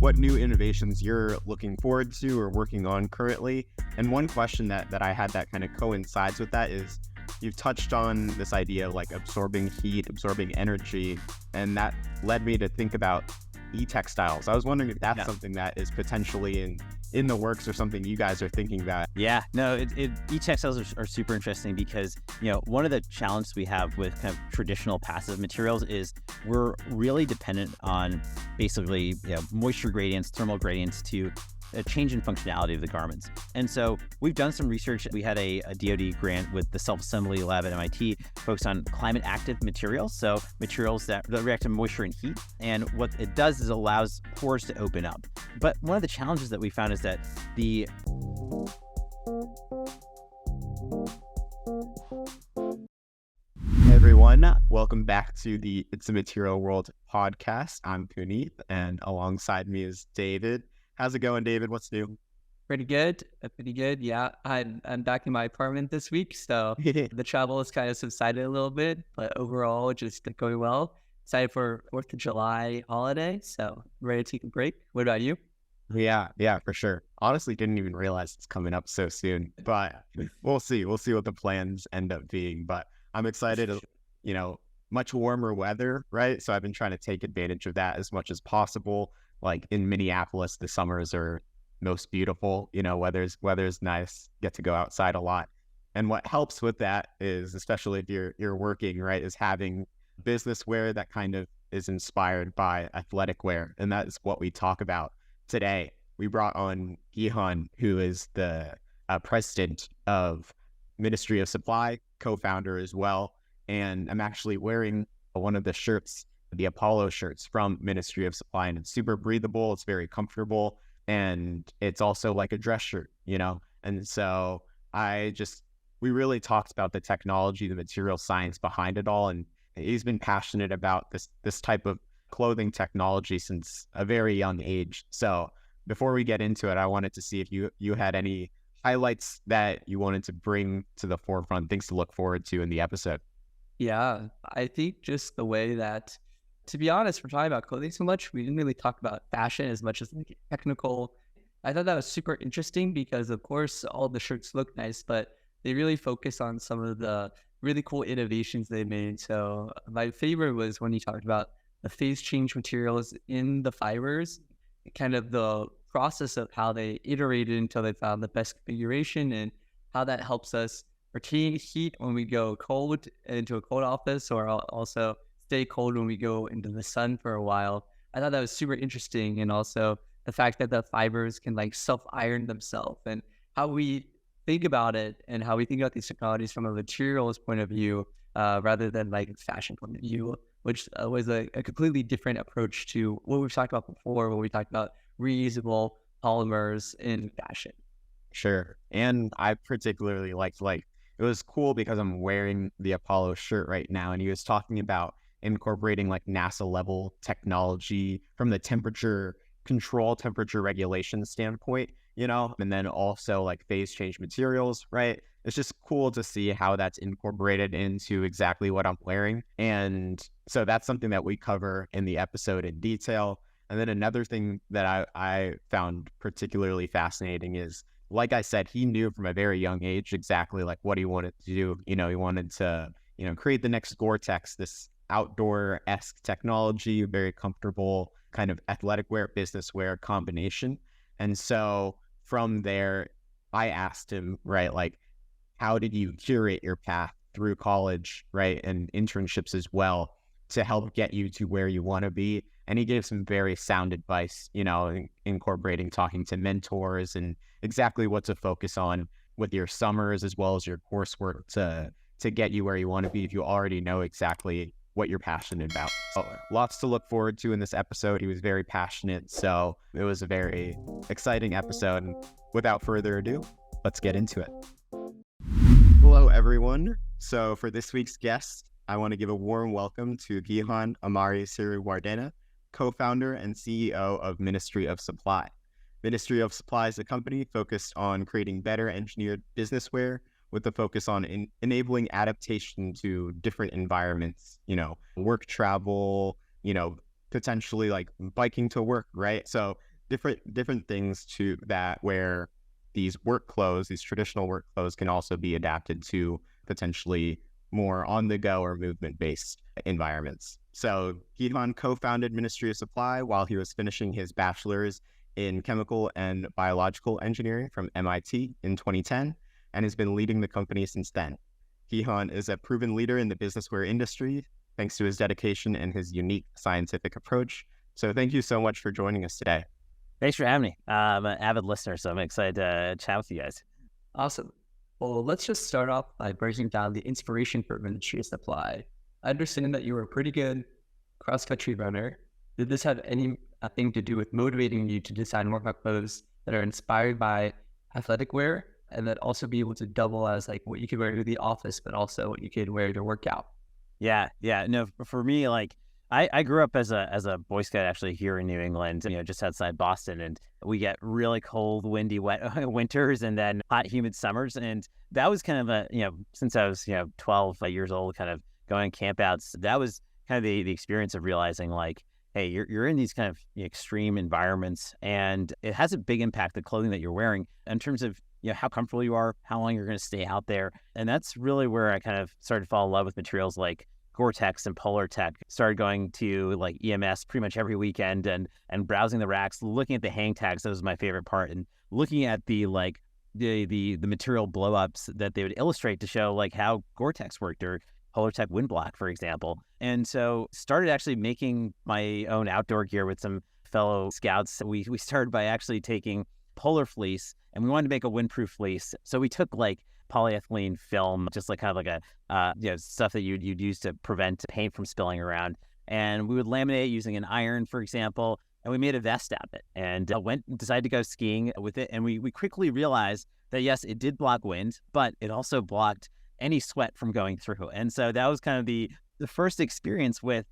what new innovations you're looking forward to or working on currently. And one question that I had that kind of coincides with that is you've touched on this idea of like absorbing heat, absorbing energy, and that led me to think about e-textiles. I was wondering if that's something that is potentially in the works or something you guys are thinking about. Yeah, no, e-textiles are super interesting because, one of the challenges we have with kind of traditional passive materials is we're really dependent on basically moisture gradients, thermal gradients to a change in functionality of the garments. And so we've done some research. We had a DoD grant with the self-assembly lab at MIT focused on climate active materials. So materials that react to moisture and heat. And what it does is allows pores to open up. But one of the challenges that we found is that Hey everyone, welcome back to the It's a Material World podcast. I'm Puneet, and alongside me is David. How's it going, David? What's new? Pretty good. Yeah, I'm back in my apartment this week, so the travel has kind of subsided a little bit, but overall, just going well. Excited for 4th of July holiday, so ready to take a break. What about you? Yeah, for sure. Honestly, didn't even realize it's coming up so soon, but we'll see. We'll see what the plans end up being, but I'm excited. Much warmer weather, right? So I've been trying to take advantage of that as much as possible. Like in Minneapolis, the summers are most beautiful. Weather's nice. Get to go outside a lot. And what helps with that is, especially if you're working, right, is having business wear that kind of is inspired by athletic wear. And that is what we talk about today. We brought on Gihan, who is the president of Ministry of Supply, co-founder as well. And I'm actually wearing one of the shirts, the Apollo shirts from Ministry of Supply, and it's super breathable. It's very comfortable, and it's also like a dress shirt, And so we really talked about the technology, the material science behind it all, and he's been passionate about this type of clothing technology since a very young age. So before we get into it, I wanted to see if you had any highlights that you wanted to bring to the forefront, things to look forward to in the episode. Yeah, I think just the way that, to be honest, we're talking about clothing so much, we didn't really talk about fashion as much as like technical. I thought that was super interesting because, of course, all the shirts look nice, but they really focus on some of the really cool innovations they made. So my favorite was when you talked about the phase change materials in the fibers, kind of the process of how they iterated until they found the best configuration and how that helps us retain heat when we go cold into a cold office, or also stay cold when we go into the sun for a while. I thought that was super interesting. And also the fact that the fibers can like self-iron themselves, and how we think about it and how we think about these technologies from a materials point of view, rather than like a fashion point of view, which was a completely different approach to what we've talked about before when we talked about reusable polymers in fashion. Sure. And I particularly liked, it was cool because I'm wearing the Apollo shirt right now, and he was talking about incorporating like NASA level technology from the temperature control, temperature regulation standpoint, and then also like phase change materials, right? It's just cool to see how that's incorporated into exactly what I'm wearing. And so that's something that we cover in the episode in detail. And then another thing that I found particularly fascinating is, like I said, he knew from a very young age exactly like what he wanted to do. He wanted to, create the next Gore-Tex, this outdoor-esque technology, very comfortable kind of athletic wear, business wear combination. And so from there, I asked him, right, like, how did you curate your path through college, right, and internships as well to help get you to where you want to be? And he gave some very sound advice, incorporating talking to mentors and exactly what to focus on with your summers as well as your coursework to get you where you want to be if you already know exactly what you're passionate about. So lots to look forward to in this episode. He was very passionate, so it was a very exciting episode. And without further ado, let's get into it. Hello, everyone. So for this week's guest, I want to give a warm welcome to Gihan Amarasiriwardena, co-founder and CEO of Ministry of Supply. Ministry of Supply is a company focused on creating better engineered business wear with a focus on enabling adaptation to different environments, work travel, potentially like biking to work, right? So different things to that where these work clothes, these traditional work clothes can also be adapted to potentially more on the go or movement based environments. So Gihan co-founded Ministry of Supply while he was finishing his bachelor's in chemical and biological engineering from MIT in 2010 and has been leading the company since then. Gihan is a proven leader in the businesswear industry thanks to his dedication and his unique scientific approach. So thank you so much for joining us today. Thanks for having me. I'm an avid listener, so I'm excited to chat with you guys. Awesome. Well, let's just start off by breaking down the inspiration for Ministry of Supply. I understand that you were a pretty good cross-country runner. Did this have anything to do with motivating you to design workout clothes that are inspired by athletic wear and that also be able to double as like what you could wear to the office, but also what you could wear to work out? Yeah. No, for me, like I grew up as a Boy Scout actually here in New England, just outside Boston, and we get really cold, windy, wet winters and then hot, humid summers. And that was kind of since I was, 12 years old, kind of going campouts, that was kind of the experience of realizing like, hey, you're in these kind of extreme environments and it has a big impact, the clothing that you're wearing in terms of, how comfortable you are, how long you're going to stay out there. And that's really where I kind of started to fall in love with materials like Gore-Tex and Polar Tech. Started going to like EMS pretty much every weekend and browsing the racks, looking at the hang tags. That was my favorite part. And looking at the material blow-ups that they would illustrate to show like how Gore-Tex worked or Polar Tech Wind Block, for example. And so started actually making my own outdoor gear with some fellow scouts. We started by actually taking polar fleece and we wanted to make a windproof fleece. So we took like polyethylene film, just like kind of like a stuff that you'd use to prevent paint from spilling around. And we would laminate it using an iron, for example, and we made a vest out of it and decided to go skiing with it. And we quickly realized that yes, it did block wind, but it also blocked any sweat from going through. And so that was kind of the first experience with,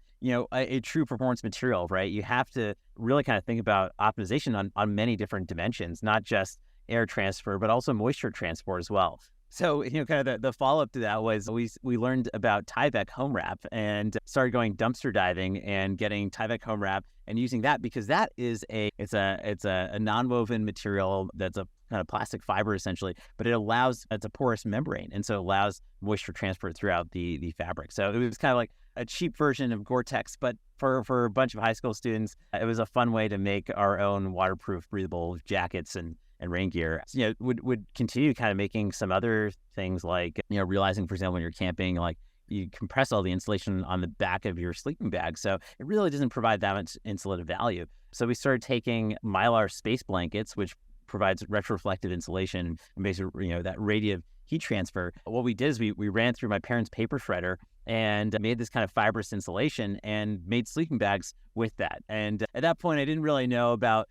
a true performance material, right? You have to really kind of think about optimization on many different dimensions, not just air transfer, but also moisture transport as well. So, kind of the follow-up to that was we learned about Tyvek home wrap and started going dumpster diving and getting Tyvek home wrap and using that because that is it's a non-woven material that's a kind of plastic fiber essentially, but it's a porous membrane. And so it allows moisture transfer throughout the fabric. So it was kind of like a cheap version of Gore-Tex, but for a bunch of high school students, it was a fun way to make our own waterproof, breathable jackets and rain gear. So, would continue kind of making some other things like, realizing, for example, when you're camping, like you compress all the insulation on the back of your sleeping bag. So it really doesn't provide that much insulative value. So we started taking Mylar space blankets, which provides retroreflective insulation and basically, that radiative heat transfer. What we did is we ran through my parents' paper shredder and made this kind of fibrous insulation and made sleeping bags with that. And at that point, I didn't really know about,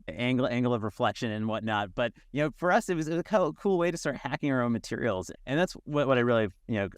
angle of reflection and whatnot. But, for us, it was a cool way to start hacking our own materials. And that's what I really,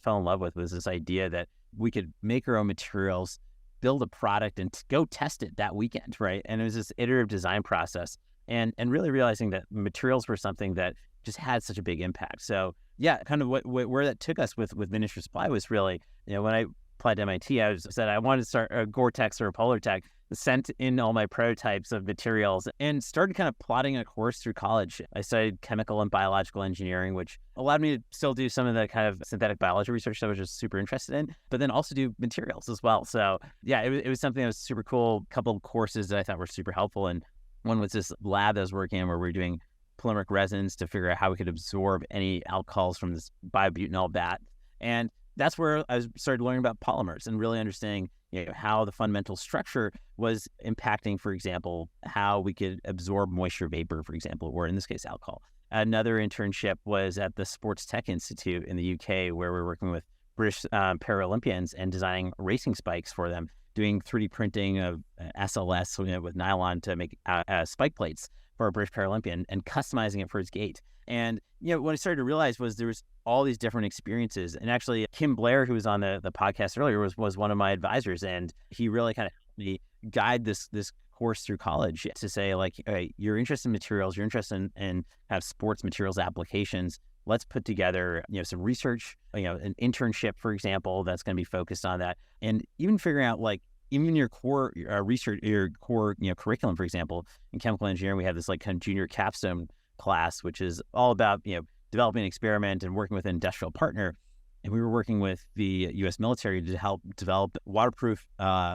fell in love with was this idea that we could make our own materials, build a product and go test it that weekend, right? And it was this iterative design process and really realizing that materials were something that just had such a big impact. So yeah, kind of where that took us with Ministry of Supply was really, when I applied to MIT, I said I wanted to start a Gore-Tex or a Polar Tech, sent in all my prototypes of materials and started kind of plotting a course through college. I studied chemical and biological engineering, which allowed me to still do some of the kind of synthetic biology research that I was just super interested in, but then also do materials as well. So yeah, it was something that was super cool. A couple of courses that I thought were super helpful. And one was this lab that I was working in where we were doing polymeric resins to figure out how we could absorb any alcohols from this biobutanol vat. And that's where I started learning about polymers and really understanding how the fundamental structure was impacting, for example, how we could absorb moisture vapor, for example, or in this case, alcohol. Another internship was at the Sports Tech Institute in the UK, where we're working with British Paralympians and designing racing spikes for them, doing 3D printing of SLS with nylon to make spike plates for a British Paralympian and customizing it for his gait. And, what I started to realize was there was all these different experiences. And actually, Kim Blair, who was on the podcast earlier, was one of my advisors. And he really kind of helped me guide this course through college to say, like, all right, you're interested in materials, you're interested in kind of sports materials applications. Let's put together, some research, an internship, for example, that's going to be focused on that. And even figuring out, like, even in your core research, your core curriculum, for example, in chemical engineering, we have this like kind of junior capstone class, which is all about developing an experiment and working with an industrial partner. And we were working with the U.S. military to help develop waterproof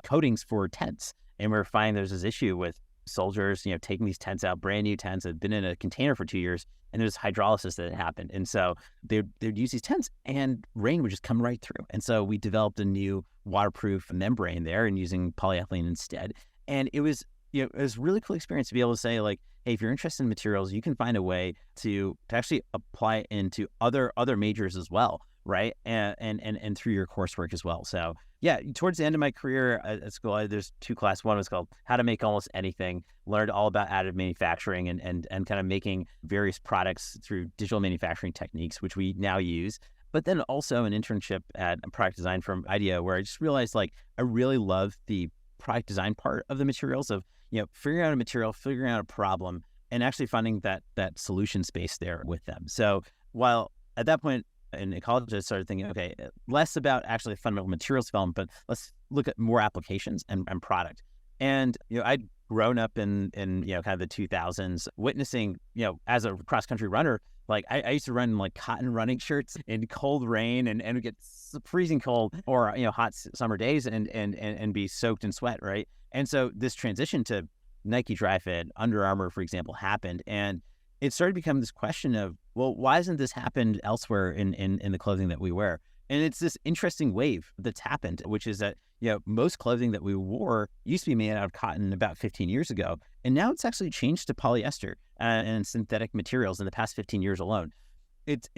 coatings for tents. And we were finding there's this issue with soldiers, taking these tents out, brand new tents that had been in a container for 2 years, and there's hydrolysis that had happened. And so they'd use these tents and rain would just come right through. And so we developed a new waterproof membrane there and using polyethylene instead. And it was, it was a really cool experience to be able to say like, hey, if you're interested in materials, you can find a way to actually apply it into other majors as well. Right. And through your coursework as well. So yeah, towards the end of my career at school, there's 2 classes. One was called How to Make Almost Anything, learned all about additive manufacturing and kind of making various products through digital manufacturing techniques, which we now use. But then also an internship at a product design firm, IDEA, where I just realized like I really love the product design part of the materials of, figuring out a material, figuring out a problem, and actually finding that solution space there with them. So while at that point, in college, I started thinking, okay, less about actually fundamental materials development, but let's look at more applications and product. And, I'd grown up in kind of the 2000s, witnessing, as a cross-country runner, like I used to run in like cotton running shirts in cold rain and get freezing cold or, hot summer days and be soaked in sweat, right? And so this transition to Nike Dri-Fit, Under Armour, for example, happened. And it started to become this question of, well, why hasn't this happened elsewhere in the clothing that we wear? And it's this interesting wave that's happened, which is that, most clothing that we wore used to be made out of cotton about 15 years ago. And now it's actually changed to polyester and synthetic materials in the past 15 years alone. It's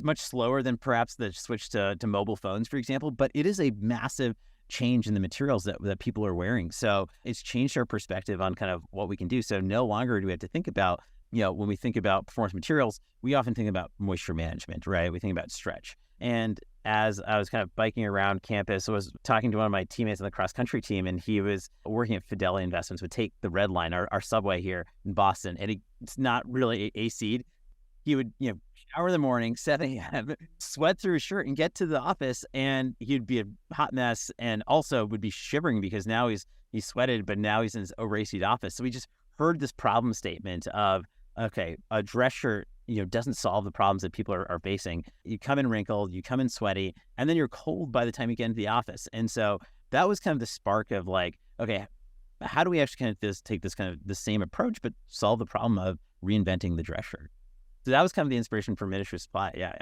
much slower than perhaps the switch to mobile phones, for example, but it is a massive change in the materials that people are wearing. So it's changed our perspective on kind of what we can do. So no longer do we have to think about, when we think about performance materials, we often think about moisture management, right? We think about stretch. And as I was kind of biking around campus, I was talking to one of my teammates on the cross-country team, and he was working at Fidelity Investments, would take the Red Line, our subway here in Boston, and it's not really AC'd. He would, shower in the morning, 7 a.m., sweat through his shirt and get to the office, and he'd be a hot mess and also would be shivering because now he's sweated, but now he's in his over-AC'd office. So we just heard this problem statement of, okay, a dress shirt, doesn't solve the problems that people are facing. You come in wrinkled, you come in sweaty, and then you're cold by the time you get into the office. And so that was kind of the spark of like, okay, how do we actually kind of take this kind of the same approach, but solve the problem of reinventing the dress shirt? So that was kind of the inspiration for Ministry Supply. Yeah.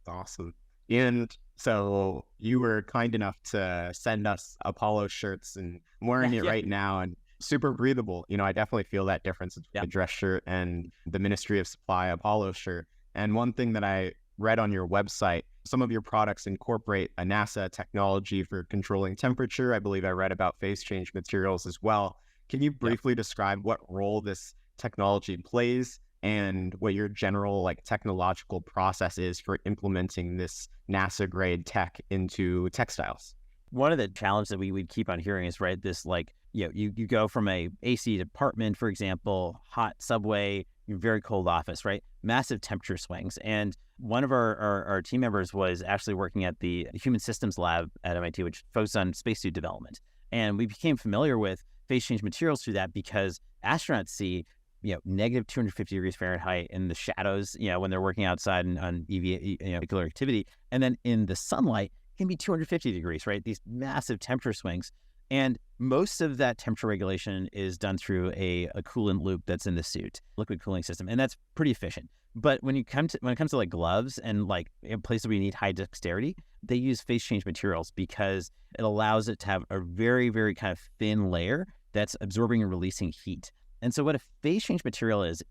Awesome. And so you were kind enough to send us Apollo shirts, and I'm wearing it right now, and super breathable. I definitely feel that difference between the dress shirt and the Ministry of Supply Apollo shirt. And one thing that I read on your website, some of your products incorporate a NASA technology for controlling temperature. I believe I read about phase change materials as well. Can you briefly describe what role this technology plays and what your general like technological process is for implementing this NASA grade tech into textiles? One of the challenges that we would keep on hearing is, right, this like, you go from a AC apartment, for example, hot subway, very cold office, right? Massive temperature swings. And one of our team members was actually working at the Human Systems Lab at MIT, which focuses on spacesuit development. And we became familiar with phase change materials through that because astronauts see, negative 250 degrees Fahrenheit in the shadows, when they're working outside on EV, nuclear activity. And then in the sunlight, it can be 250 degrees, right? These massive temperature swings. And most of that temperature regulation is done through a coolant loop that's in the suit, liquid cooling system, and that's pretty efficient. But when it comes to like gloves and like in places where you need high dexterity, they use phase change materials because it allows it to have a very, very kind of thin layer that's absorbing and releasing heat. And so what a phase change material is,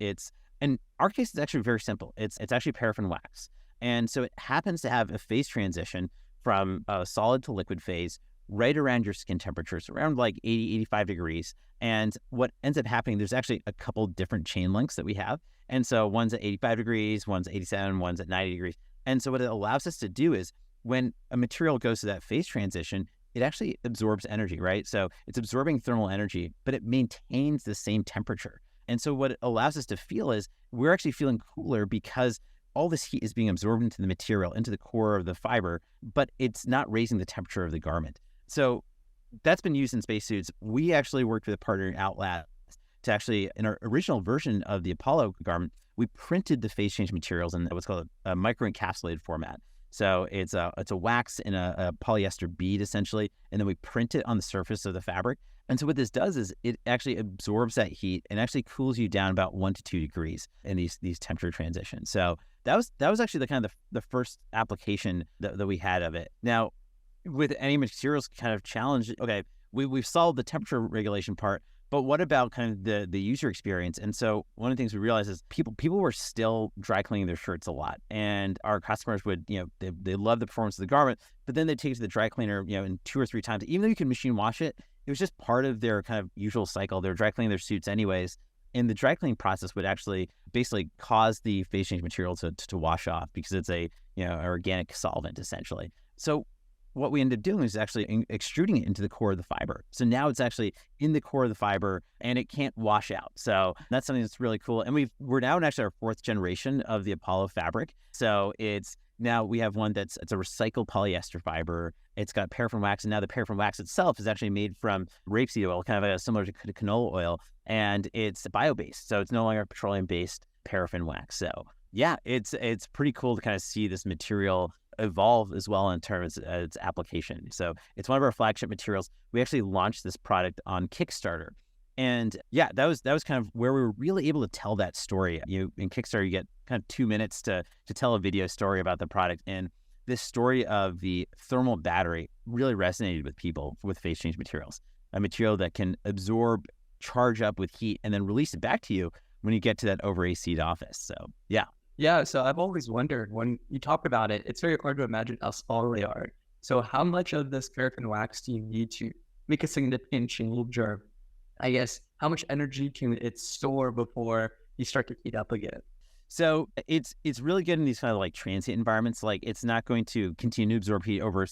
in our case, it's actually very simple. It's actually paraffin wax. And so it happens to have a phase transition from a solid to liquid phase right around your skin temperatures, around like 80, 85 degrees. And what ends up happening, there's actually a couple different chain links that we have. And so one's at 85 degrees, one's at 87, one's at 90 degrees. And so what it allows us to do is when a material goes to that phase transition, it actually absorbs energy, right? So it's absorbing thermal energy, but it maintains the same temperature. And so what it allows us to feel is we're actually feeling cooler because all this heat is being absorbed into the material, into the core of the fiber, but it's not raising the temperature of the garment. So that's been used in spacesuits. We actually worked with a partner in Outlast to actually, in our original version of the Apollo garment, we printed the phase change materials in what's called a microencapsulated format. So it's a wax in a polyester bead essentially, and then we print it on the surface of the fabric. And so what this does is it actually absorbs that heat and actually cools you down about 1 to 2 degrees in these temperature transitions. So that was actually the kind of the first application that we had of it. Now, with any materials kind of challenge, okay, we've solved the temperature regulation part, but what about kind of the user experience? And so one of the things we realized is people were still dry cleaning their shirts a lot, and our customers would, they love the performance of the garment, but then they take it to the dry cleaner, in 2 or 3 times. Even though you can machine wash it, it was just part of their kind of usual cycle. They're dry cleaning their suits anyways, and the dry cleaning process would actually basically cause the phase change material to wash off because it's a organic solvent essentially. So what we ended up doing is actually extruding it into the core of the fiber. So now it's actually in the core of the fiber and it can't wash out. So that's something that's really cool. And we're now in actually our 4th generation of the Apollo fabric. So now we have one it's a recycled polyester fiber. It's got paraffin wax, and now the paraffin wax itself is actually made from rapeseed oil, kind of similar to canola oil, and it's bio-based. So it's no longer petroleum-based paraffin wax. So yeah, it's pretty cool to kind of see this material evolve as well in terms of its application. So it's one of our flagship materials. We actually launched this product on Kickstarter. And yeah, that was kind of where we were really able to tell that story. In Kickstarter, you get kind of 2 minutes to tell a video story about the product. And this story of the thermal battery really resonated with people with phase change materials, a material that can absorb, charge up with heat, and then release it back to you when you get to that over AC'd office. So yeah. Yeah, so I've always wondered, when you talk about it, it's very hard to imagine how small they are. So how much of this paraffin wax do you need to make a significant change, or I guess how much energy can it store before you start to heat up again? So it's really good in these kind of like transient environments. Like it's not going to continue to absorb heat over,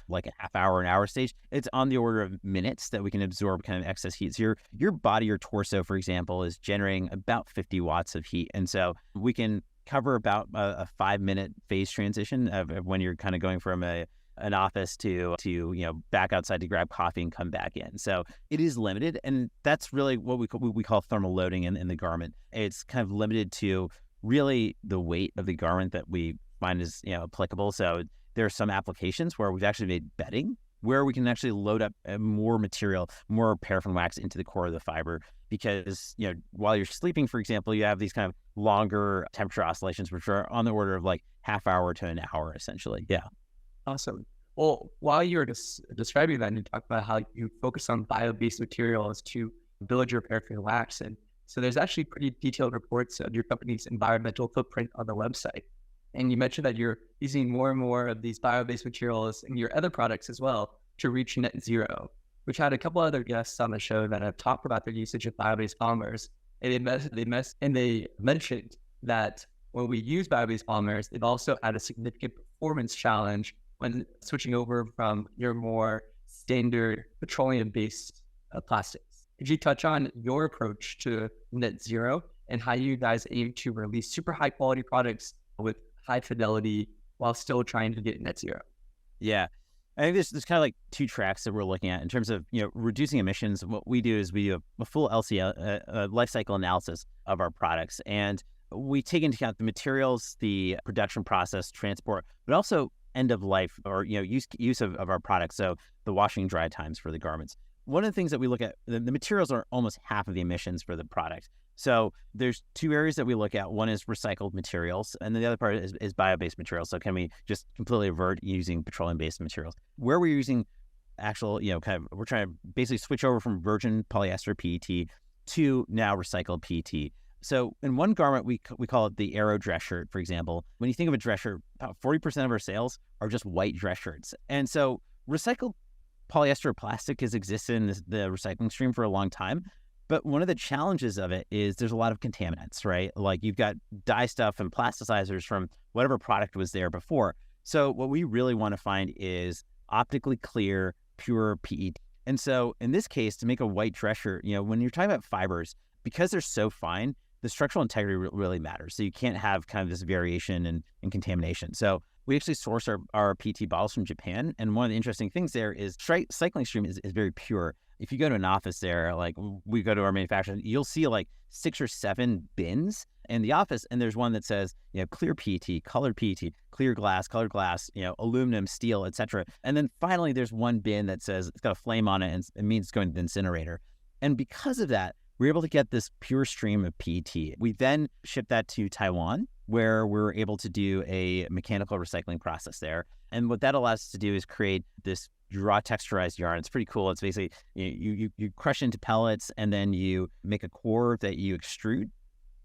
like a half hour, an hour stage. It's on the order of minutes that we can absorb kind of excess heat. So your body, your torso, for example, is generating about 50 watts of heat. And so we can cover about a 5-minute phase transition of when you're kind of going from an office to back outside to grab coffee and come back in. So it is limited, and that's really what we call thermal loading in the garment. It's kind of limited to really the weight of the garment that we find is applicable. So there are some applications where we've actually made bedding where we can actually load up more material, more paraffin wax into the core of the fiber, because while you're sleeping, for example, you have these kind of longer temperature oscillations, which are on the order of like half hour to an hour, essentially. Yeah. Awesome. Well, while you were describing that, and you talked about how you focus on bio-based materials to build your paraffin wax, and so there's actually pretty detailed reports of your company's environmental footprint on the website. And you mentioned that you're using more and more of these bio-based materials in your other products as well to reach net zero, which had a couple other guests on the show that have talked about their usage of bio-based polymers. And they mentioned that when we use bio-based polymers, it also had a significant performance challenge when switching over from your more standard petroleum-based plastics. Could you touch on your approach to net zero and how you guys aim to release super high quality products with high fidelity while still trying to get net zero? Yeah. I think there's kind of like 2 tracks that we're looking at in terms of reducing emissions. What we do is we do a full LCL life cycle analysis of our products, and we take into account the materials, the production process, transport, but also end of life or use of our products. So the washing and dry times for the garments. One of the things that we look at, the materials are almost half of the emissions for the product. So there's 2 areas that we look at. One is recycled materials, and then the other part is bio-based materials. So can we just completely avert using petroleum-based materials? Where we're using actual, we're trying to basically switch over from virgin polyester PET to now recycled PET. So in one garment, we call it the Aero dress shirt, for example. When you think of a dress shirt, about 40% of our sales are just white dress shirts. And so recycled polyester plastic has existed in the recycling stream for a long time. But one of the challenges of it is there's a lot of contaminants, right? Like you've got dye stuff and plasticizers from whatever product was there before. So what we really want to find is optically clear, pure PET. And so in this case, to make a white dress shirt, when you're talking about fibers, because they're so fine, the structural integrity really matters. So you can't have kind of this variation and contamination. So we actually source our PET bottles from Japan. And one of the interesting things there is cycling stream is very pure. If you go to an office there, like we go to our manufacturer, you'll see like 6 or 7 bins in the office. And there's one that says, clear PET, colored PET, colored glass, aluminum, steel, etc. And then finally, there's one bin that says it's got a flame on it and it means it's going to the incinerator. And because of that, we're able to get this pure stream of PET. We then ship that to Taiwan, where we're able to do a mechanical recycling process there. And what that allows us to do is create this raw texturized yarn. It's pretty cool. It's basically you crush into pellets and then you make a core that you extrude.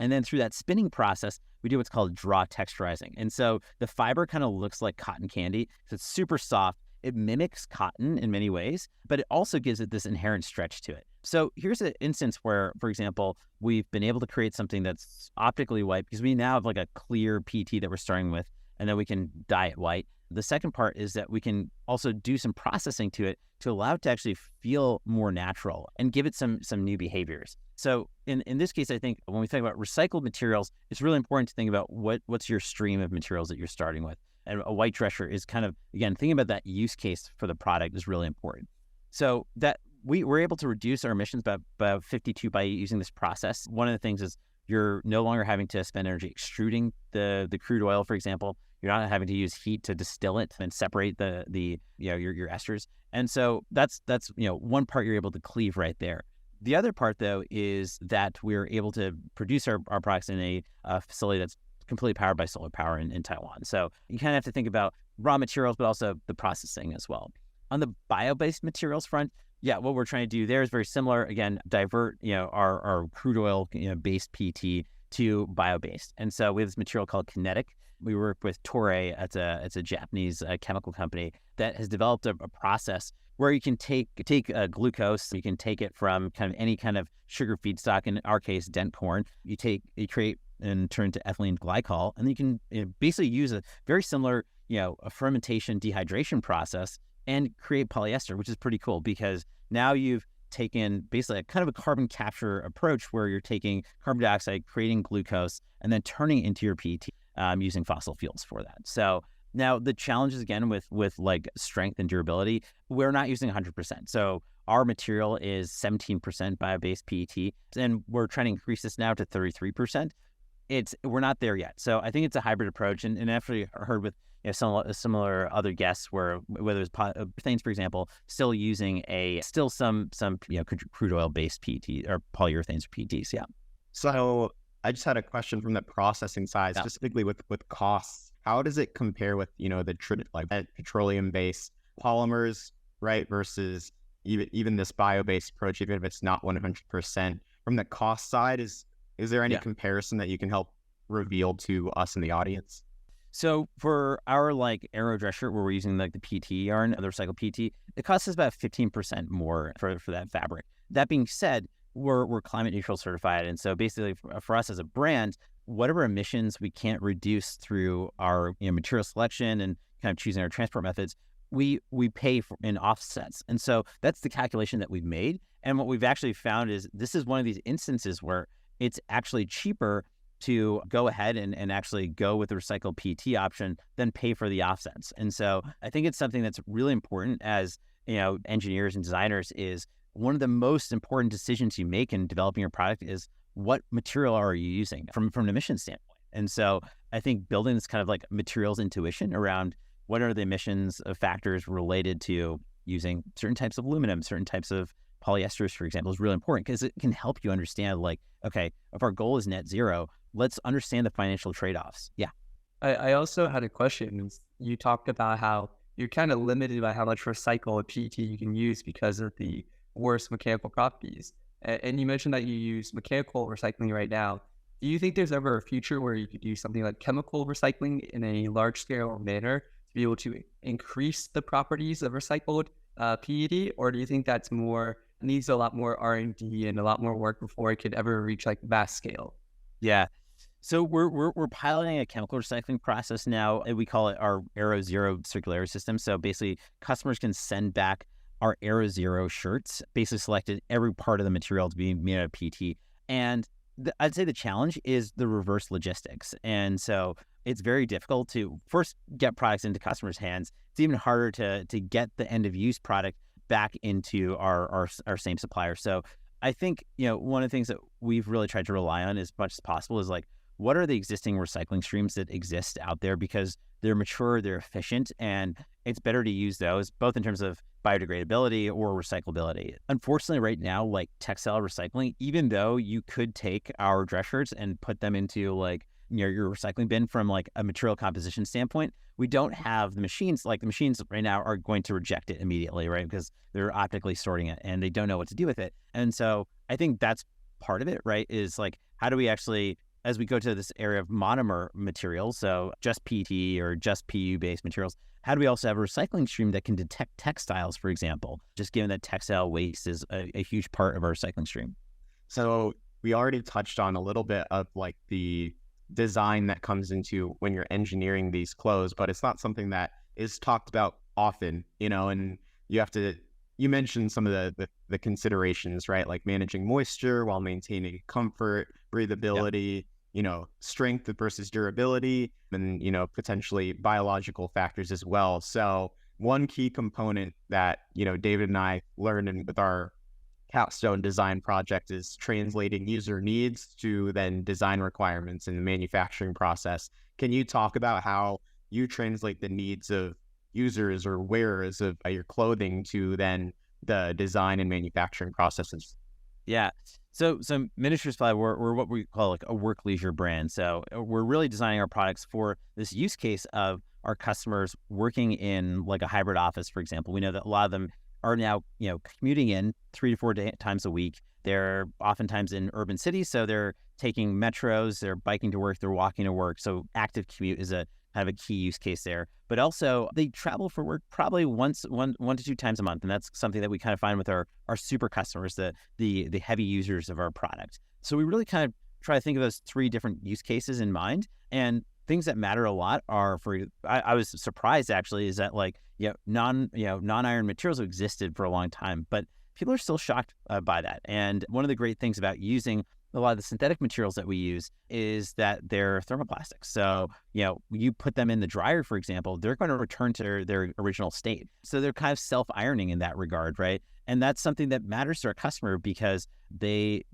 And then through that spinning process, we do what's called draw texturizing. And so the fiber kind of looks like cotton candy. So it's super soft. It mimics cotton in many ways, but it also gives it this inherent stretch to it. So here's an instance where, for example, we've been able to create something that's optically white because we now have like a clear PET that we're starting with, and then we can dye it white. The second part is that we can also do some processing to it to allow it to actually feel more natural and give it some new behaviors. So in this case, I think when we think about recycled materials, it's really important to think about what's your stream of materials that you're starting with. And a white dresser is kind of, again, thinking about that use case for the product is really important. So that we were able to reduce our emissions by about 52 by using this process. One of the things is you're no longer having to spend energy extruding the crude oil, for example. You're not having to use heat to distill it and separate your esters. And so that's one part you're able to cleave right there. The other part, though, is that we're able to produce our products in a facility that's completely powered by solar power in Taiwan. So you kind of have to think about raw materials, but also the processing as well. On the bio-based materials front, what we're trying to do there is very similar. Again, divert our crude oil based PET to bio-based. And so we have this material called Kinetic. We work with Toray. It's a Japanese chemical company that has developed a process where you can take glucose. You can take it from kind of any kind of sugar feedstock. In our case, dent corn. You create and turn to ethylene glycol, and you can basically use a very similar a fermentation dehydration process and create polyester, which is pretty cool because now you've taken basically a kind of a carbon capture approach where you're taking carbon dioxide, creating glucose, and then turning it into your PET using fossil fuels for that. So now the challenges again with like strength and durability, we're not using 100%. So our material is 17% bio-based PET, and we're trying to increase this now to 33%. We're not there yet. So I think it's a hybrid approach, and after you heard with some similar other guests where whether it's things, for example, still using some crude oil based PET or polyurethanes or PETs. Yeah. So I just had a question from the processing side, specifically with costs. How does it compare with the petroleum based polymers, right, versus even this bio based approach, even if it's not 100%? From the cost side, is there any comparison that you can help reveal to us in the audience? So for our aero dress shirt where we're using the PET yarn, the recycled PET, it costs us about 15% more for that fabric. That being said, we're climate neutral certified. And so basically for us as a brand, whatever emissions we can't reduce through our material selection and kind of choosing our transport methods, we pay in offsets. And so that's the calculation that we've made. And what we've actually found is this is one of these instances where it's actually cheaper to go ahead and actually go with the recycled PET option than pay for the offsets. And so I think it's something that's really important as engineers and designers. Is one of the most important decisions you make in developing your product is what material are you using from an emission standpoint. And so I think building this kind of materials intuition around what are the emissions of factors related to using certain types of aluminum, certain types of polyesters, for example, is really important because it can help you understand okay, if our goal is net zero, let's understand the financial trade-offs. Yeah. I also had a question. You talked about how you're kind of limited by how much recycled PET you can use because of the worse mechanical properties. And you mentioned that you use mechanical recycling right now. Do you think there's ever a future where you could do something like chemical recycling in a large-scale manner to be able to increase the properties of recycled PET? Or do you think that's needs a lot more R&D and a lot more work before it could ever reach mass scale? Yeah. So we're piloting a chemical recycling process now. We call it our Aero Zero circularity system. So basically, customers can send back our Aero Zero shirts, basically selected every part of the material to be made out of PET. And I'd say the challenge is the reverse logistics. And so it's very difficult to first get products into customers' hands. It's even harder to get the end of use product back into our same supplier. So I think, one of the things that we've really tried to rely on as much as possible is like, what are the existing recycling streams that exist out there, because they're mature, they're efficient, and it's better to use those both in terms of biodegradability or recyclability. Unfortunately, right now, like textile recycling, even though you could take our dress shirts and put them into like your recycling bin from like a material composition standpoint, we don't have the machines. Like the machines right now are going to reject it immediately, right? Because they're optically sorting it and they don't know what to do with it. And so I think that's part of it, right? Is like, how do we actually, as we go to this area of monomer materials, so just PET or just PU-based materials, how do we also have a recycling stream that can detect textiles, for example, just given that textile waste is a huge part of our recycling stream? So we already touched on a little bit of like the design that comes into when you're engineering these clothes, but it's not something that is talked about often, and you mentioned some of the considerations, right? Like managing moisture while maintaining comfort, breathability, strength versus durability, and, potentially biological factors as well. So one key component that, David and I learned with our capstone design project is translating user needs to then design requirements in the manufacturing process. Can you talk about how you translate the needs of users or wearers of your clothing to then the design and manufacturing processes? Yeah. So Miniature Supply, we're what we call like a work leisure brand. So we're really designing our products for this use case of our customers working in like a hybrid office, for example. We know that a lot of them are now, commuting in 3 to 4 times a week. They're oftentimes in urban cities, so they're taking metros, they're biking to work, they're walking to work. So active commute is a kind of a key use case there. But also they travel for work probably one to two times a month. And that's something that we kind of find with our super customers, the heavy users of our product. So we really kind of try to think of those 3 different use cases in mind. And things that matter a lot are I was surprised actually, is that like, non-iron materials have existed for a long time, but people are still shocked by that. And one of the great things about using a lot of the synthetic materials that we use is that they're thermoplastics. So, you put them in the dryer, for example, they're going to return to their original state. So they're kind of self-ironing in that regard, right? And that's something that matters to our customer, because they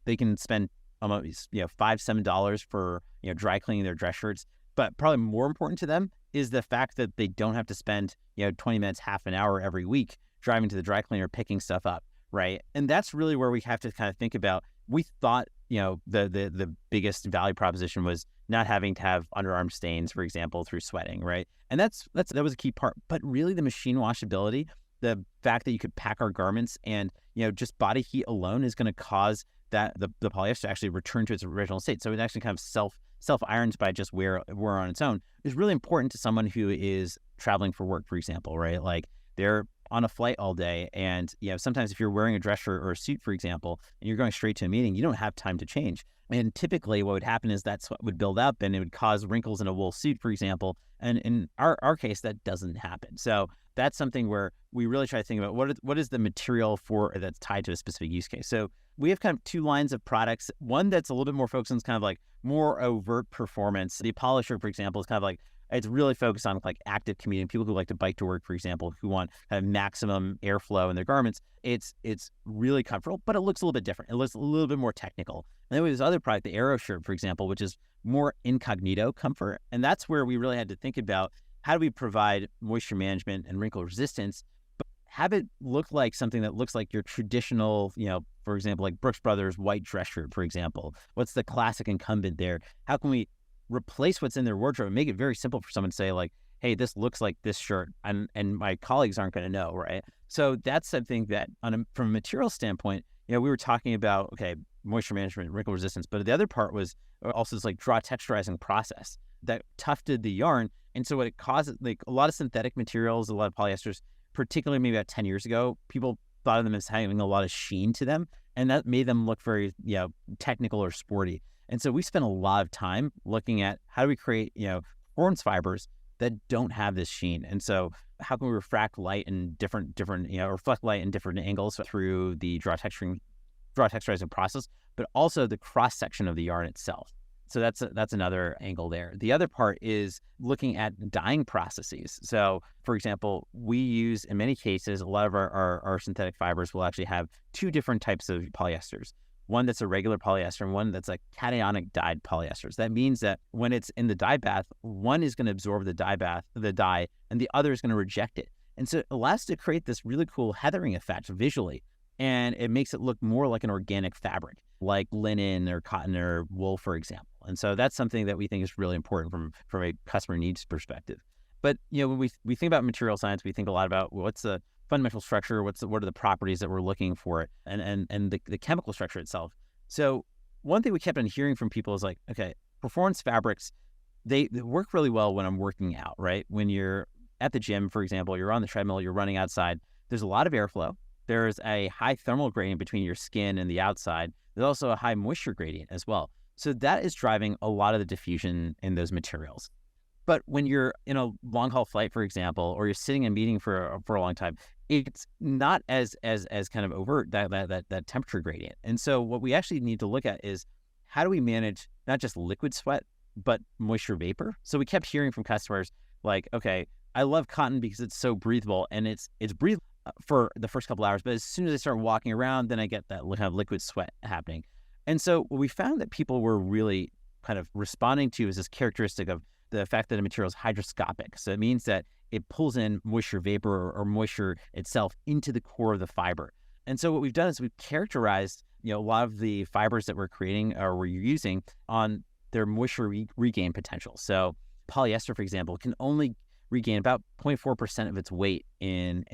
can spend almost, $5-7 for, dry cleaning their dress shirts. But probably more important to them is the fact that they don't have to spend, 20 minutes, half an hour every week driving to the dry cleaner, picking stuff up, right? And that's really where we have to kind of think about, we thought, the biggest value proposition was not having to have underarm stains, for example, through sweating, right? And that was a key part. But really the machine washability, the fact that you could pack our garments and, just body heat alone is going to cause that the polyester to actually return to its original state. So it actually kind of self-irons by just wear on its own is really important to someone who is traveling for work, for example, right? Like they're on a flight all day, and sometimes if you're wearing a dress shirt or a suit, for example, and you're going straight to a meeting, you don't have time to change. And typically what would happen is that sweat would build up and it would cause wrinkles in a wool suit, for example. And in our case, that doesn't happen. So that's something where we really try to think about what is the material that's tied to a specific use case. So we have kind of 2 lines of products. One that's a little bit more focused on kind of like more overt performance. The Apollo shirt, for example, is kind of like, it's really focused on like active commuting, people who like to bike to work, for example, who want kind of maximum airflow in their garments. It's really comfortable, but it looks a little bit different. It looks a little bit more technical. And then with this other product, the Aero shirt, for example, which is more incognito comfort. And that's where we really had to think about, how do we provide moisture management and wrinkle resistance, but have it look like something that looks like your traditional, for example, like Brooks Brothers white dress shirt, for example. What's the classic incumbent there? How can we replace what's in their wardrobe and make it very simple for someone to say like, hey, this looks like this shirt, and my colleagues aren't going to know, right? So that's something that from a material standpoint, we were talking about, okay, moisture management, wrinkle resistance, but the other part was also this like draw texturizing process that tufted the yarn. And so what it causes, like a lot of synthetic materials, a lot of polyesters, particularly maybe about 10 years ago, people thought of them as having a lot of sheen to them, and that made them look very, technical or sporty. And so we spent a lot of time looking at how do we create, performance fibers that don't have this sheen. And so how can we refract light in different, reflect light in different angles through the draw texturizing process, but also the cross section of the yarn itself. So that's another angle there. The other part is looking at dyeing processes. So for example, we use, in many cases, a lot of our synthetic fibers will actually have two different types of polyesters. One that's a regular polyester and one that's a cationic dyed polyesters. That means that when it's in the dye bath, one is going to absorb the dye, and the other is going to reject it. And so it allows us to create this really cool heathering effect visually. And it makes it look more like an organic fabric, like linen or cotton or wool, for example. And so that's something that we think is really important from a customer needs perspective. But when we think about material science, we think a lot about what's the fundamental structure, what are the properties that we're looking for, and the chemical structure itself. So one thing we kept on hearing from people is like, okay, performance fabrics, they work really well when I'm working out, right? When you're at the gym, for example, you're on the treadmill, you're running outside, there's a lot of airflow. There's a high thermal gradient between your skin and the outside. There's also a high moisture gradient as well. So that is driving a lot of the diffusion in those materials. But when you're in a long haul flight, for example, or you're sitting in a meeting for a long time, it's not as kind of overt that temperature gradient. And so what we actually need to look at is how do we manage not just liquid sweat, but moisture vapor? So we kept hearing from customers like, okay, I love cotton because it's so breathable and it's breathable for the first couple hours, but as soon as I start walking around, then I get that kind of liquid sweat happening. And so what we found that people were really kind of responding to is this characteristic of the fact that a material is hygroscopic. So it means that it pulls in moisture vapor or moisture itself into the core of the fiber. And so what we've done is we've characterized, a lot of the fibers that we're creating or we're using on their moisture regain potential. So polyester, for example, can only regain about 0.4% of its weight in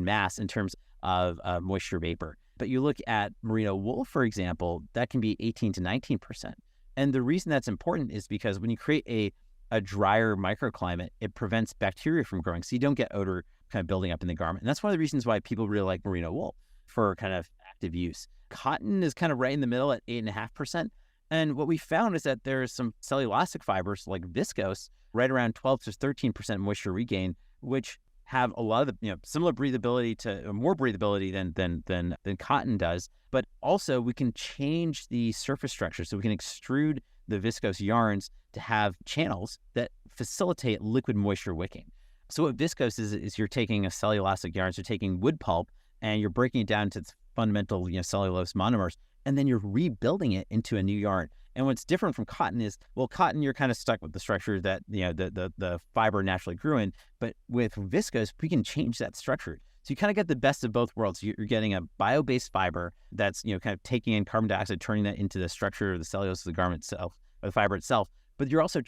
mass in terms of moisture vapor. But you look at merino wool, for example, that can be 18 to 19%. And the reason that's important is because when you create a drier microclimate, it prevents bacteria from growing. So you don't get odor kind of building up in the garment. And that's one of the reasons why people really like merino wool for kind of active use. Cotton is kind of right in the middle at 8.5%. And what we found is that there's some cellulosic fibers like viscose, right around 12 to 13% moisture regain, which have a lot of the similar breathability to more breathability than cotton does. But also we can change the surface structure, so we can extrude the viscose yarns to have channels that facilitate liquid moisture wicking. So what viscose is you're taking a cellulosic yarn, so you're taking wood pulp and you're breaking it down to its fundamental cellulose monomers, and then you're rebuilding it into a new yarn. And what's different from cotton is, well, cotton, you're kind of stuck with the structure that the fiber naturally grew in. But with viscose, we can change that structure. So you kind of get the best of both worlds. You're getting a bio-based fiber that's kind of taking in carbon dioxide, turning that into the structure of the cellulose of the garment itself, or the fiber itself. But you're also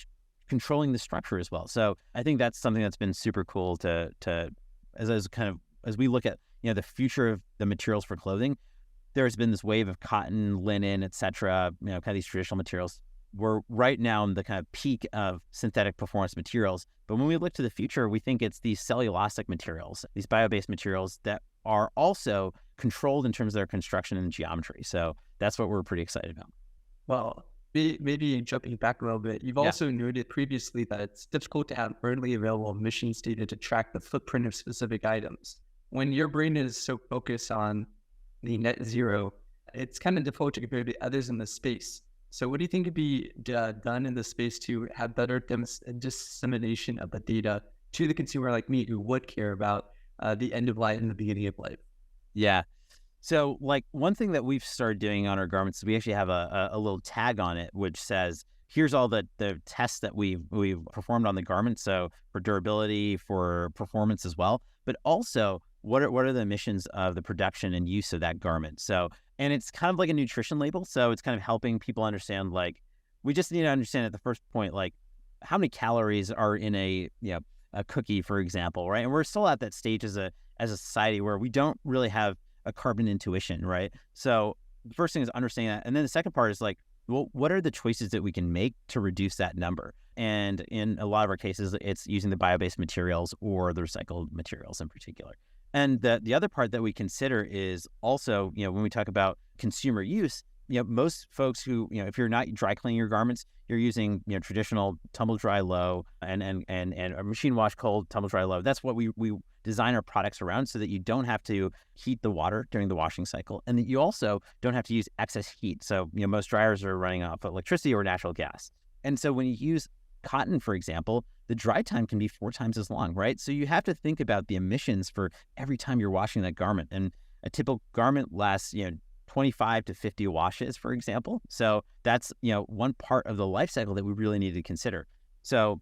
controlling the structure as well. So I think that's something that's been super cool as we look at the future of the materials for clothing. There's been this wave of cotton, linen, et cetera, kind of these traditional materials. We're right now in the kind of peak of synthetic performance materials. But when we look to the future, we think it's these cellulosic materials, these bio-based materials that are also controlled in terms of their construction and geometry. So that's what we're pretty excited about. Well, maybe jumping back a little bit, you've also noted previously that it's difficult to have readily available emissions data to track the footprint of specific items. When your brain is so focused on the net zero, it's kind of difficult to compare to others in the space. So what do you think could be done in the space to have better dissemination of the data to the consumer like me who would care about the end of life and the beginning of life? Yeah. So like one thing that we've started doing on our garments is we actually have a little tag on it, which says, here's all the tests that we've performed on the garment. So for durability, for performance as well, but also what are the emissions of the production and use of that garment? So, and it's kind of like a nutrition label. So it's kind of helping people understand, like, we just need to understand at the first point, like how many calories are in a cookie, for example, right? And we're still at that stage as a society where we don't really have a carbon intuition, right? So the first thing is understanding that. And then the second part is like, well, what are the choices that we can make to reduce that number? And in a lot of our cases, it's using the bio-based materials or the recycled materials in particular. And the other part that we consider is also, when we talk about consumer use, most folks who, if you're not dry cleaning your garments, you're using, traditional tumble dry low and a machine wash cold, tumble dry low. That's what we design our products around, so that you don't have to heat the water during the washing cycle, and that you also don't have to use excess heat. So, most dryers are running off electricity or natural gas. And so when you use cotton, for example, the dry time can be 4 times as long, right? So you have to think about the emissions for every time you're washing that garment. And a typical garment lasts, 25 to 50 washes, for example. So that's, one part of the life cycle that we really need to consider. So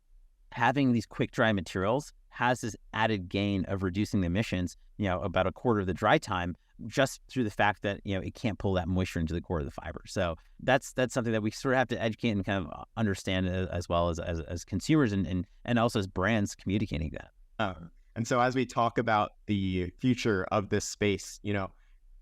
having these quick dry materials has this added gain of reducing the emissions, about a quarter of the dry time, just through the fact that, it can't pull that moisture into the core of the fiber. So that's something that we sort of have to educate and kind of understand, as well as consumers and also as brands communicating that. And so as we talk about the future of this space,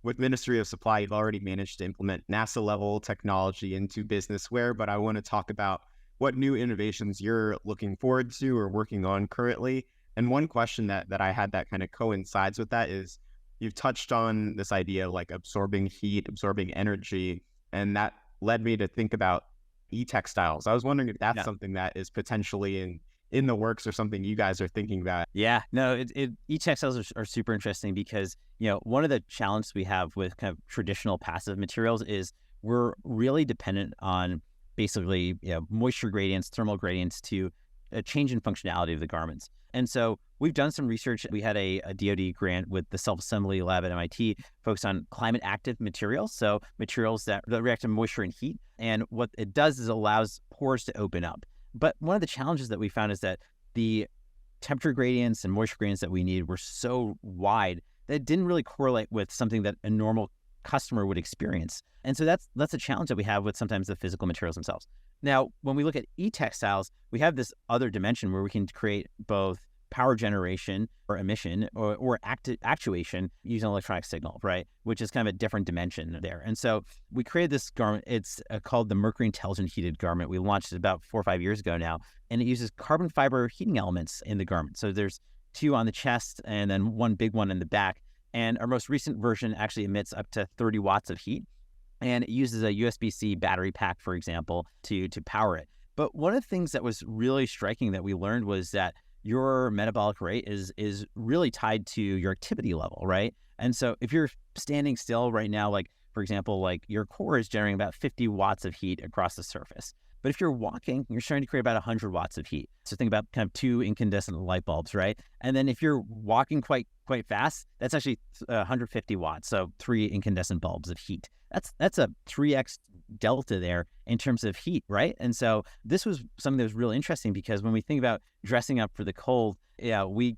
with Ministry of Supply, you've already managed to implement NASA level technology into businesswear, but I want to talk about what new innovations you're looking forward to or working on currently. And one question that I had that kind of coincides with that is, you've touched on this idea of like absorbing heat, absorbing energy, and that led me to think about e-textiles. I was wondering if that's something that is potentially in the works, or something you guys are thinking about. Yeah, no, e-textiles are super interesting because, one of the challenges we have with kind of traditional passive materials is we're really dependent on basically, moisture gradients, thermal gradients to a change in functionality of the garments. And so we've done some research. We had a DoD grant with the self-assembly lab at MIT focused on climate active materials. So materials that react to moisture and heat. And what it does is allows pores to open up. But one of the challenges that we found is that the temperature gradients and moisture gradients that we needed were so wide that it didn't really correlate with something that a normal customer would experience. And so that's a challenge that we have with sometimes the physical materials themselves. Now, when we look at e-textiles, we have this other dimension where we can create both power generation or emission or actuation using an electronic signal, right? Which is kind of a different dimension there. And so we created this garment. It's called the Mercury Intelligent Heated Garment. We launched it about 4 or 5 years ago now, and it uses carbon fiber heating elements in the garment. So there's 2 on the chest and then 1 big one in the back. And our most recent version actually emits up to 30 watts of heat. And it uses a USB-C battery pack, for example, to power it. But one of the things that was really striking that we learned was that your metabolic rate is really tied to your activity level, right? And so if you're standing still right now, like, for example, like your core is generating about 50 watts of heat across the surface. But if you're walking, you're starting to create about 100 watts of heat. So think about kind of 2 incandescent light bulbs, right? And then if you're walking quite fast, that's actually 150 watts. So 3 incandescent bulbs of heat. That's a 3x delta there in terms of heat, right? And so this was something that was really interesting, because when we think about dressing up for the cold, we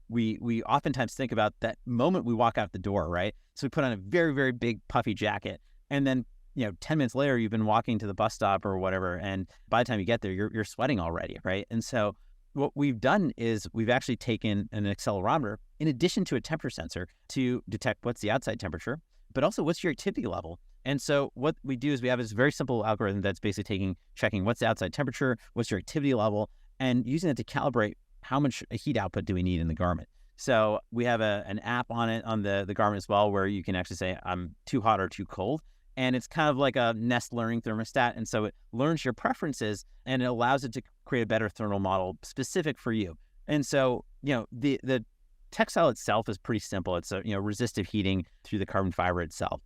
oftentimes think about that moment we walk out the door, right? So we put on a very, very big puffy jacket, and then 10 minutes later, you've been walking to the bus stop or whatever, and by the time you get there, you're sweating already, right? And so what we've done is we've actually taken an accelerometer in addition to a temperature sensor to detect what's the outside temperature, but also what's your activity level. And so what we do is we have this very simple algorithm that's basically checking what's the outside temperature, what's your activity level, and using it to calibrate how much heat output do we need in the garment. So we have an app on it, on the garment as well, where you can actually say, I'm too hot or too cold. And it's kind of like a Nest learning thermostat. And so it learns your preferences and it allows it to create a better thermal model specific for you. And so, the textile itself is pretty simple. It's resistive heating through the carbon fiber itself.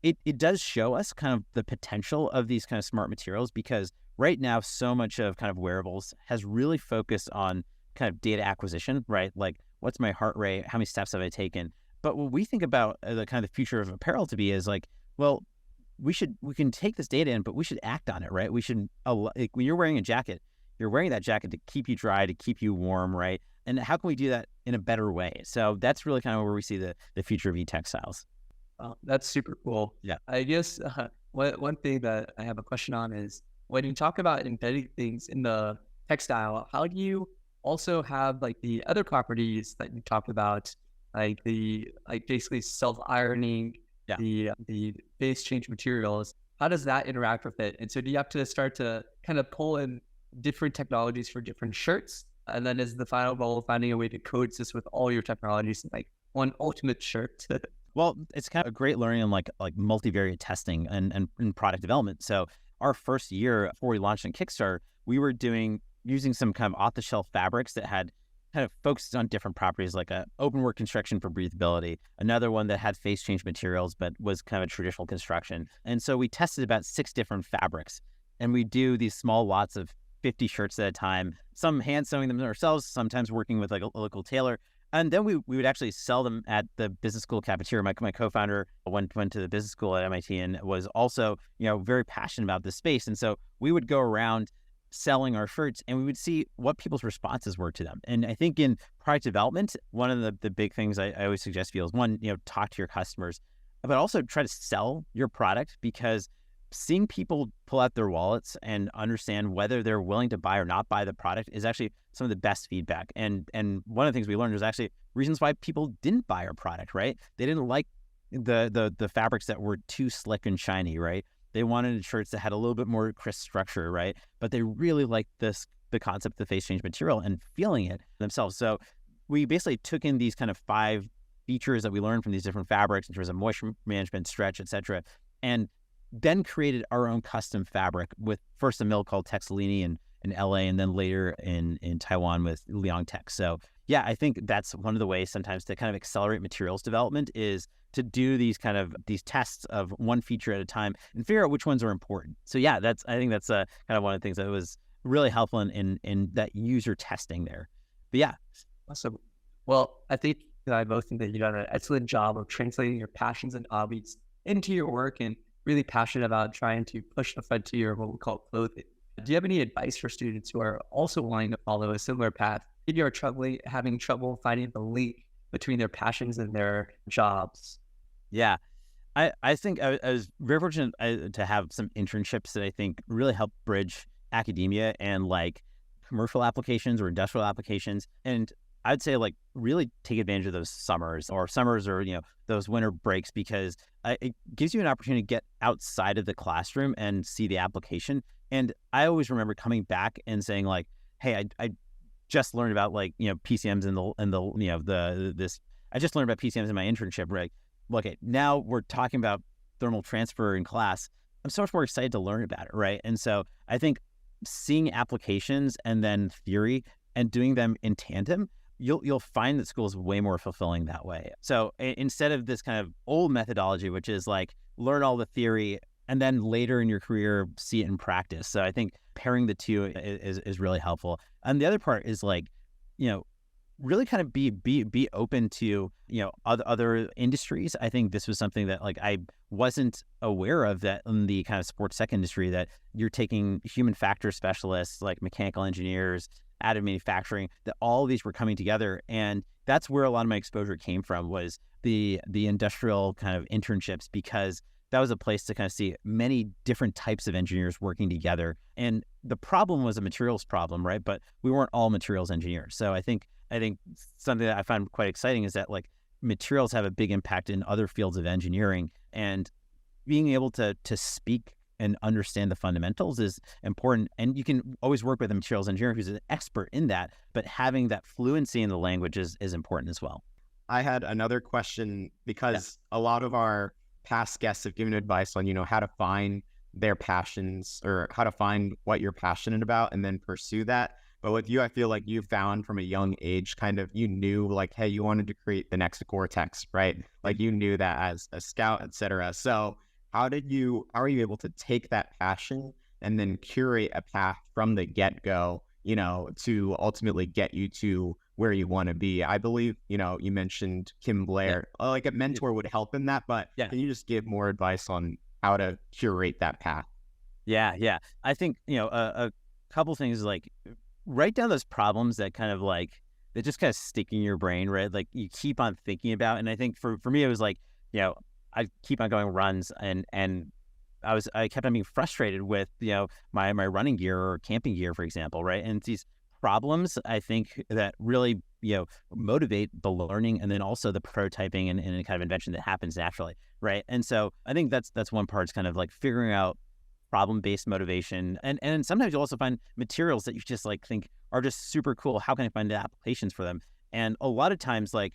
It does show us kind of the potential of these kind of smart materials, because right now, so much of kind of wearables has really focused on kind of data acquisition, right? Like, what's my heart rate? How many steps have I taken? But what we think about the kind of the future of apparel to be is like, well, we can take this data in, but we should act on it, right? We should, like, when you're wearing a jacket, you're wearing that jacket to keep you dry, to keep you warm, right? And how can we do that in a better way? So that's really kind of where we see the future of e-textiles. That's super cool. Yeah. I guess one thing that I have a question on is, when you talk about embedding things in the textile, how do you also have like the other properties that you talked about, like basically self-ironing, the phase change materials? How does that interact with it? And so do you have to start to kind of pull in different technologies for different shirts? And then is the final goal finding a way to coexist with all your technologies in like one ultimate shirt? Well, it's kind of a great learning on like multivariate testing and product development. So our first year before we launched on Kickstarter, we were using some kind of off-the-shelf fabrics that had kind of focused on different properties, like a open work construction for breathability, another one that had phase change materials but was kind of a traditional construction. And so we tested about 6 different fabrics, and we do these small lots of 50 shirts at a time, some hand sewing them ourselves, sometimes working with like a local tailor. And then we would actually sell them at the business school cafeteria. My co-founder went to the business school at MIT and was also, very passionate about this space. And so we would go around selling our shirts and we would see what people's responses were to them. And I think in product development, one of the big things I always suggest people is one, talk to your customers, but also try to sell your product, because seeing people pull out their wallets and understand whether they're willing to buy or not buy the product is actually some of the best feedback. And one of the things we learned was actually reasons why people didn't buy our product, right? They didn't like the fabrics that were too slick and shiny, right? They wanted shirts that had a little bit more crisp structure, right? But they really liked the concept of the phase change material and feeling it themselves. So we basically took in these kind of 5 features that we learned from these different fabrics in terms of moisture management, stretch, etc., and then created our own custom fabric with first a mill called Textilini in LA, and then later in Taiwan with Liang Tech. So yeah, I think that's one of the ways sometimes to kind of accelerate materials development is to do these tests of one feature at a time and figure out which ones are important. So yeah, I think that's kind of one of the things that was really helpful in that user testing there. But yeah. Awesome. Well, I think that I both think that you've done an excellent job of translating your passions and hobbies into your work, and really passionate about trying to push the frontier of what we call clothing. Do you have any advice for students who are also wanting to follow a similar path? If you're having trouble finding the link between their passions and their jobs? Yeah, I think I was very fortunate to have some internships that I think really helped bridge academia and like commercial applications or industrial applications. And I'd say like really take advantage of those summers or those winter breaks, because it gives you an opportunity to get outside of the classroom and see the application. And I always remember coming back and saying like, hey, I just learned about PCMs I just learned about PCMs in my internship, right? Look, now we're talking about thermal transfer in class. I'm so much more excited to learn about it, right? And so I think seeing applications and then theory and doing them in tandem, you'll find that school is way more fulfilling that way. So instead of this kind of old methodology, which is like learn all the theory and then later in your career see it in practice. So I think pairing the two is really helpful. And the other part is like, really kind of be open to other industries. I think this was something that like I wasn't aware of, that in the kind of sports tech industry, that you're taking human factor specialists like mechanical engineers, additive manufacturing, that all of these were coming together. And that's where a lot of my exposure came from, was the industrial kind of internships, because that was a place to kind of see many different types of engineers working together. And the problem was a materials problem, right? But we weren't all materials engineers. So I think something that I find quite exciting is that like materials have a big impact in other fields of engineering, and being able to speak and understand the fundamentals is important. And you can always work with a materials engineer who's an expert in that, but having that fluency in the language is important as well. I had another question, because a lot of our past guests have given advice on, how to find their passions or how to find what you're passionate about and then pursue that. But with you, I feel like you found from a young age, kind of, you knew like, hey, you wanted to create the next Gore-Tex, right? Like you knew that as a scout, etc. So how are you able to take that passion and then curate a path from the get-go, to ultimately get you to where you want to be? I believe, you mentioned Kim Blair, like a mentor would help in that, but can you just give more advice on how to curate that path? Yeah. I think, a couple things, like write down those problems that kind of like, they just kind of stick in your brain, right? Like you keep on thinking about. And I think for me, it was like, I keep on going runs and I kept on being frustrated with, my running gear or camping gear, for example, right? And it's these problems, I think, that really, motivate the learning and then also the prototyping and kind of invention that happens naturally, right? And so I think that's one part, is kind of like figuring out problem-based motivation. And sometimes you'll also find materials that you just like think are just super cool. How can I find the applications for them? And a lot of times, like,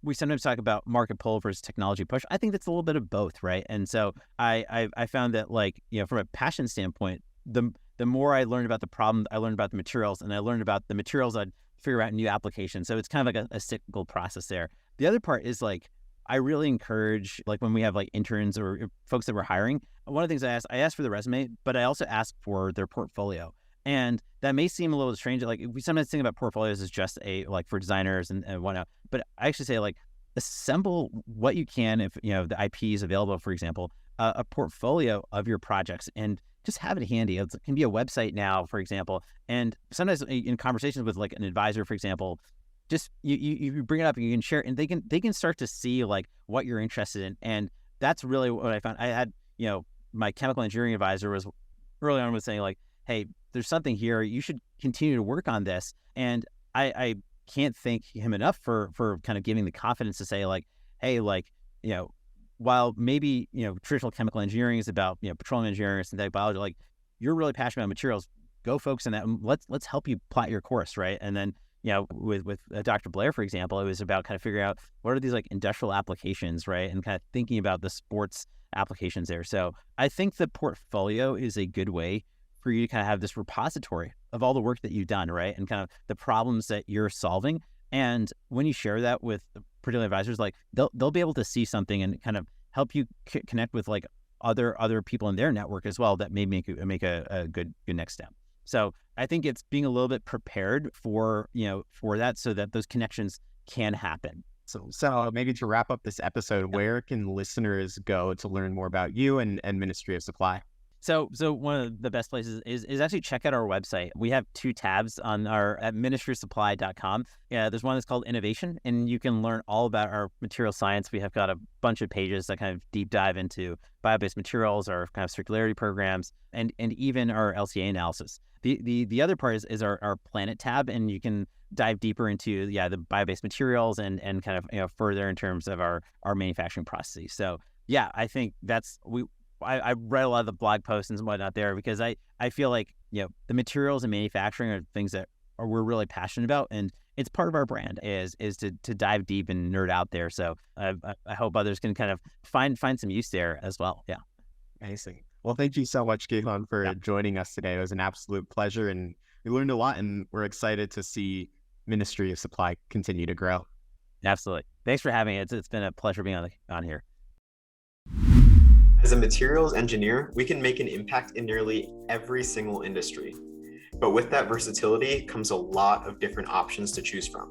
we sometimes talk about market pull versus technology push. I think that's a little bit of both, right? And so I found that, like, from a passion standpoint, the more I learned about the problem, I learned about the materials, and I learned about the materials, I'd figure out new applications. So it's kind of like a cyclical process there. The other part is, like, I really encourage, like, when we have like interns or folks that we're hiring, one of the things I ask for the resume, but I also ask for their portfolio. And that may seem a little strange. Like, we sometimes think about portfolios as just like for designers and whatnot, but I actually say, like, assemble what you can. If, the IP is available, for example, a portfolio of your projects, and just have it handy. It can be a website now, for example. And sometimes in conversations with, like, an advisor, for example, just you bring it up and you can share it, and they can start to see, like, what you're interested in. And that's really what I found. I had, my chemical engineering advisor was early on was saying, like, hey, there's something here. You should continue to work on this. And I can't thank him enough for kind of giving the confidence to say, like, hey, like, while maybe, traditional chemical engineering is about, petroleum engineering or synthetic biology, like, you're really passionate about materials, go focus on that. And let's help you plot your course, right? And then, with Dr. Blair, for example, it was about kind of figuring out what are these, like, industrial applications, right? And kind of thinking about the sports applications there. So I think the portfolio is a good way for you to kind of have this repository of all the work that you've done, right? And kind of the problems that you're solving. And when you share that with particular advisors, like, they'll be able to see something and kind of help you connect with, like, other people in their network as well that may make a good next step. So I think it's being a little bit prepared for that, so that those connections can happen. So maybe to wrap up this episode, where can listeners go to learn more about you and Ministry of Supply? So one of the best places is actually check out our website. We have 2 tabs on at ministryofsupply.com. Yeah, there's one that's called Innovation, and you can learn all about our material science. We have got a bunch of pages that kind of deep dive into bio-based materials, our kind of circularity programs, and even our LCA analysis. The other part is our Planet tab, and you can dive deeper into the bio-based materials and kind of further in terms of our manufacturing processes. So yeah, I think I read a lot of the blog posts and whatnot there, because I feel like, the materials and manufacturing are things that we're really passionate about, and it's part of our brand is to dive deep and nerd out there. So I hope others can kind of find some use there as well. Yeah. Amazing. Well, thank you so much, Gihan, for joining us today. It was an absolute pleasure, and we learned a lot, and we're excited to see Ministry of Supply continue to grow. Absolutely. Thanks for having me. It's been a pleasure being on here. As a materials engineer, we can make an impact in nearly every single industry. But with that versatility comes a lot of different options to choose from.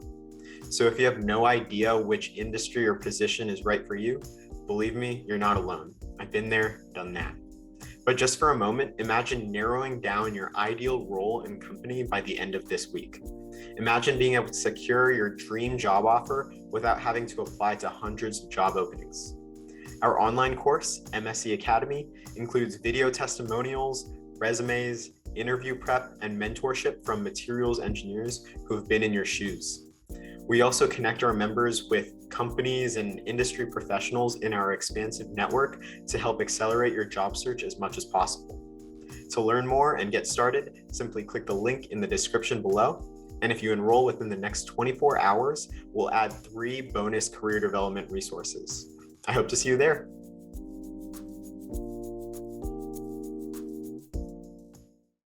So if you have no idea which industry or position is right for you, believe me, you're not alone. I've been there, done that. But just for a moment, imagine narrowing down your ideal role and company by the end of this week. Imagine being able to secure your dream job offer without having to apply to hundreds of job openings. Our online course, MSE Academy, includes video testimonials, resumes, interview prep, and mentorship from materials engineers who have been in your shoes. We also connect our members with companies and industry professionals in our expansive network to help accelerate your job search as much as possible. To learn more and get started, simply click the link in the description below. And if you enroll within the next 24 hours, we'll add 3 bonus career development resources. I hope to see you there.